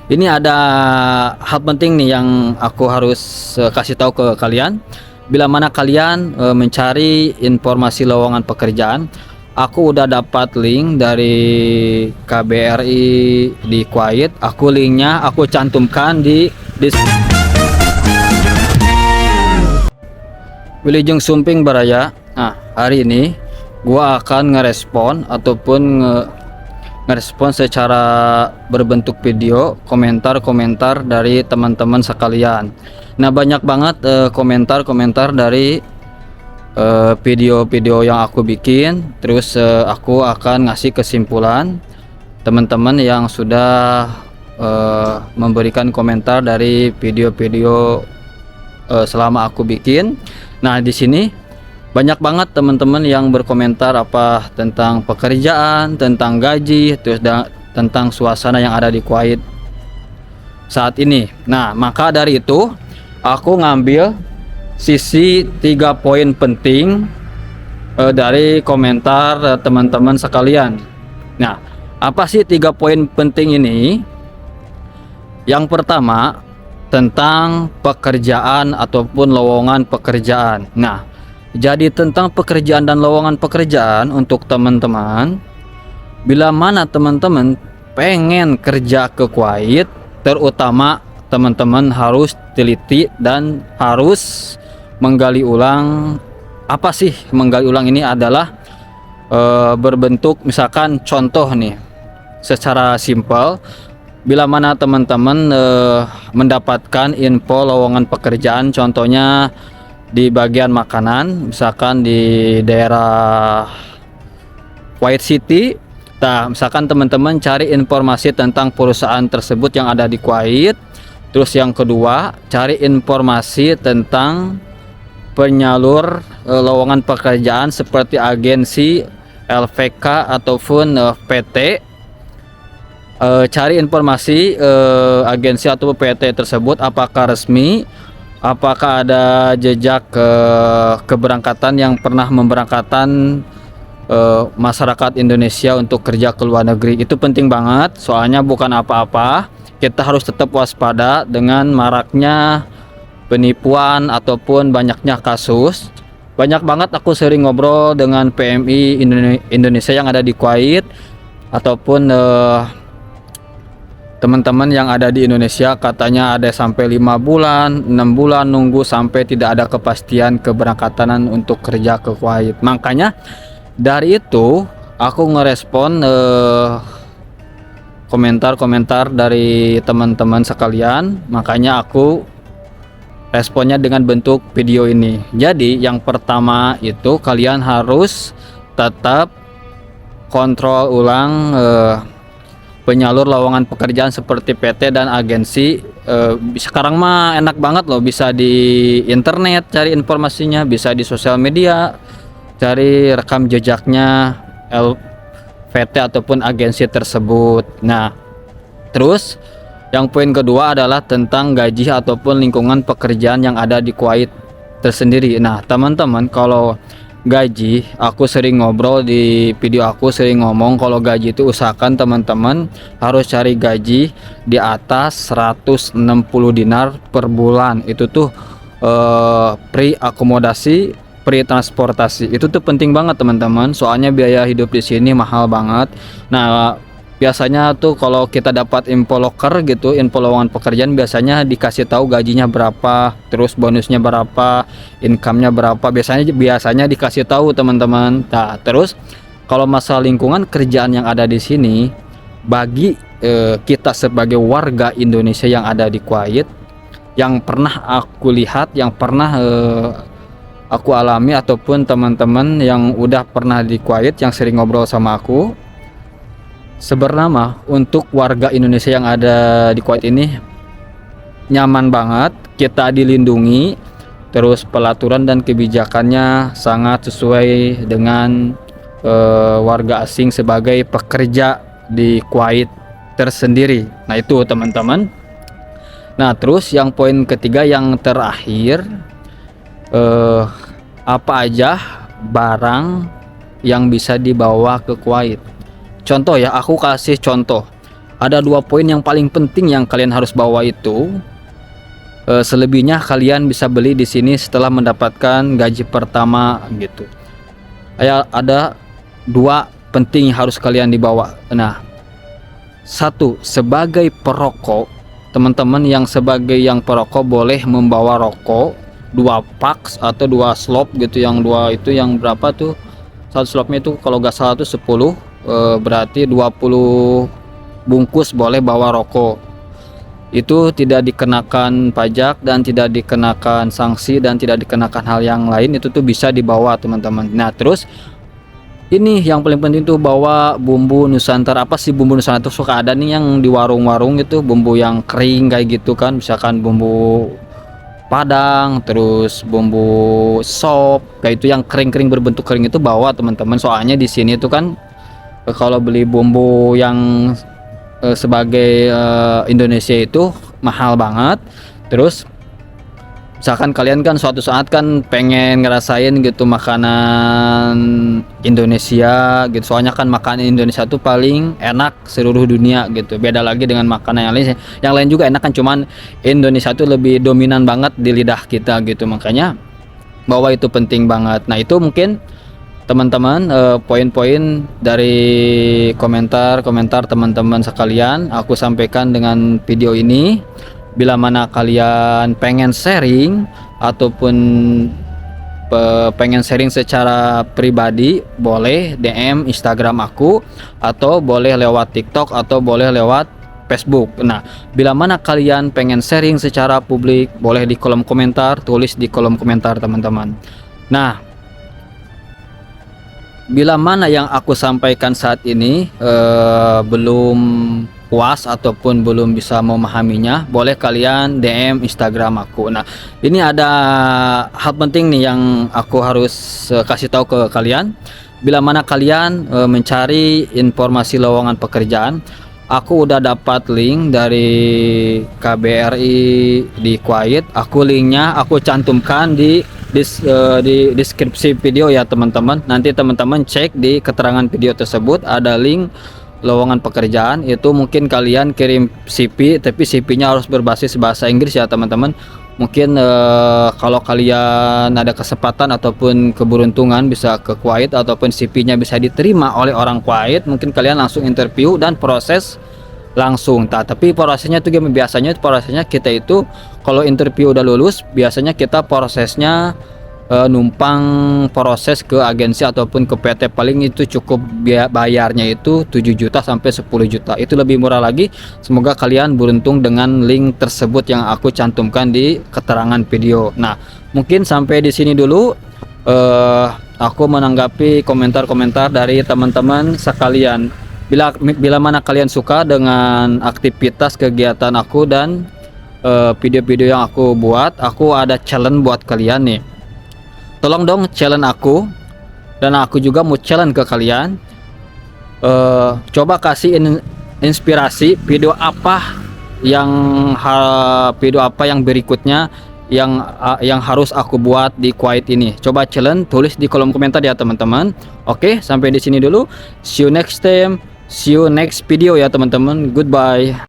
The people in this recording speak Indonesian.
Ini ada hal penting nih yang aku harus kasih tahu ke kalian. Bila mana kalian mencari informasi lowongan pekerjaan, aku udah dapat link dari KBRI di Kuwait. Linknya aku cantumkan di Wilujeng Sumping Baraya. Nah, hari ini gua akan ngerespon ataupun ngerespon secara berbentuk video komentar-komentar dari teman-teman sekalian. Nah, banyak banget komentar-komentar dari video-video yang aku bikin. Terus aku akan ngasih kesimpulan teman-teman yang sudah memberikan komentar dari video-video selama aku bikin. Nah, di sini banyak banget teman-teman yang berkomentar apa tentang pekerjaan, tentang gaji, terus tentang suasana yang ada di Kuwait saat ini. Nah, maka dari itu aku ngambil sisi 3 poin penting dari komentar teman-teman sekalian. Nah, apa sih 3 poin penting ini? Yang pertama, tentang pekerjaan ataupun lowongan pekerjaan. Nah, jadi tentang pekerjaan dan lowongan pekerjaan untuk teman-teman, bila mana teman-teman pengen kerja ke Kuwait, terutama teman-teman harus teliti dan harus menggali ulang. Apa sih menggali ulang ini adalah berbentuk misalkan contoh nih, secara simpel. Bila mana teman-teman mendapatkan info lowongan pekerjaan, contohnya di bagian makanan, misalkan di daerah Kuwait City. Nah, misalkan teman-teman cari informasi tentang perusahaan tersebut yang ada di Kuwait. Terus yang kedua, cari informasi tentang penyalur lowongan pekerjaan seperti agensi, LVK ataupun PT. Cari informasi agensi atau PT tersebut apakah resmi, apakah ada jejak keberangkatan yang pernah memberangkatkan masyarakat Indonesia untuk kerja ke luar negeri. Itu penting banget, soalnya bukan apa-apa, kita harus tetap waspada dengan maraknya penipuan ataupun banyaknya kasus. Banyak banget aku sering ngobrol dengan PMI Indonesia yang ada di Kuwait ataupun teman-teman yang ada di Indonesia, katanya ada sampai 5 bulan 6 bulan nunggu sampai tidak ada kepastian keberangkatan untuk kerja ke Kuwait. Makanya dari itu aku ngerespon komentar-komentar dari teman-teman sekalian, makanya aku responnya dengan bentuk video ini. Jadi yang pertama itu kalian harus tetap kontrol ulang penyalur lowongan pekerjaan seperti PT dan agensi. Sekarang mah enak banget loh, bisa di internet cari informasinya, bisa di sosial media cari rekam jejaknya PT ataupun agensi tersebut. Nah, terus yang poin kedua adalah tentang gaji ataupun lingkungan pekerjaan yang ada di Kuwait tersendiri. Nah, teman-teman, kalau gaji, aku sering ngobrol di video, aku sering ngomong kalau gaji itu usahakan teman-teman harus cari gaji di atas 160 dinar per bulan. Itu tuh free akomodasi, free transportasi. Itu tuh penting banget teman-teman, soalnya biaya hidup di sini mahal banget. Nah, biasanya tuh kalau kita dapat info loker gitu, info lowongan pekerjaan, biasanya dikasih tahu gajinya berapa, terus bonusnya berapa, income-nya berapa, biasanya dikasih tahu teman-teman. Nah, terus kalau masalah lingkungan kerjaan yang ada di sini, bagi kita sebagai warga Indonesia yang ada di Kuwait, yang pernah aku lihat, yang pernah aku alami, ataupun teman-teman yang udah pernah di Kuwait yang sering ngobrol sama aku, sebenarnya untuk warga Indonesia yang ada di Kuwait ini nyaman banget, kita dilindungi, terus pelaturan dan kebijakannya sangat sesuai dengan warga asing sebagai pekerja di Kuwait tersendiri. Nah, itu teman-teman. Nah, terus yang poin ketiga yang terakhir, apa aja barang yang bisa dibawa ke Kuwait. Contoh ya, aku kasih contoh. ada 2 poin yang paling penting yang kalian harus bawa itu. Selebihnya kalian bisa beli di sini setelah mendapatkan gaji pertama gitu. Ada 2 penting yang harus kalian dibawa. Nah, 1, sebagai perokok, teman-teman yang sebagai yang perokok boleh membawa rokok 2 packs atau 2 slop gitu. Yang 2 itu yang berapa tuh? Satu slopnya itu kalau nggak salah tuh 10, berarti 20 bungkus boleh bawa rokok. Itu tidak dikenakan pajak dan tidak dikenakan sanksi dan tidak dikenakan hal yang lain, itu tuh bisa dibawa teman-teman. Nah, terus ini yang paling penting tuh bawa bumbu Nusantara. Apa sih bumbu Nusantara tuh? Suka ada nih yang di warung-warung gitu, bumbu yang kering kayak gitu kan, misalkan bumbu Padang, terus bumbu sop kayak itu yang kering-kering berbentuk kering itu bawa teman-teman. Soalnya di sini tuh kan kalau beli bumbu yang sebagai Indonesia itu mahal banget. Terus misalkan kalian kan suatu saat kan pengen ngerasain gitu makanan Indonesia gitu, soalnya kan makanan Indonesia tuh paling enak seluruh dunia gitu. Beda lagi dengan makanan yang lain juga enak kan, cuman Indonesia tuh lebih dominan banget di lidah kita gitu, makanya bahwa itu penting banget. Nah, itu mungkin teman-teman poin-poin dari komentar teman-teman sekalian aku sampaikan dengan video ini. Bila mana kalian pengen sharing ataupun pengen sharing secara pribadi, boleh DM Instagram aku, atau boleh lewat TikTok, atau boleh lewat Facebook. Nah, bila mana kalian pengen sharing secara publik, boleh di kolom komentar, tulis di kolom komentar teman-teman. Nah, bila mana yang aku sampaikan saat ini belum puas ataupun belum bisa memahaminya, boleh kalian DM Instagram aku. Nah, ini ada hal penting nih yang aku harus kasih tahu ke kalian. Bila mana kalian mencari informasi lowongan pekerjaan, aku udah dapat link dari KBRI di Kuwait. Linknya aku cantumkan di deskripsi video ya teman-teman. Nanti teman-teman cek di keterangan video tersebut, ada link lowongan pekerjaan. Itu mungkin kalian kirim CV, tapi CV-nya harus berbasis bahasa Inggris ya teman-teman. Mungkin kalau kalian ada kesempatan ataupun keberuntungan bisa ke Kuwait ataupun CV-nya bisa diterima oleh orang Kuwait, mungkin kalian langsung interview dan proses langsung. Tapi prosesnya itu gimana? Prosesnya kita itu kalau interview udah lulus, biasanya kita prosesnya numpang proses ke agensi ataupun ke PT. Paling itu cukup bayarnya itu 7 juta sampai 10 juta, itu lebih murah lagi. Semoga kalian beruntung dengan link tersebut yang aku cantumkan di keterangan video. Nah, mungkin sampai di sini dulu aku menanggapi komentar-komentar dari teman-teman sekalian. Bila mana kalian suka dengan aktivitas kegiatan aku dan video-video yang aku buat, aku ada challenge buat kalian nih. Tolong dong challenge aku, dan aku juga mau challenge ke kalian. Coba kasih inspirasi video apa yang berikutnya yang harus aku buat di Kuwait ini. Coba challenge, tulis di kolom komentar ya teman-teman. Oke, sampai di sini dulu. See you next time. See you next video ya teman-teman. Goodbye.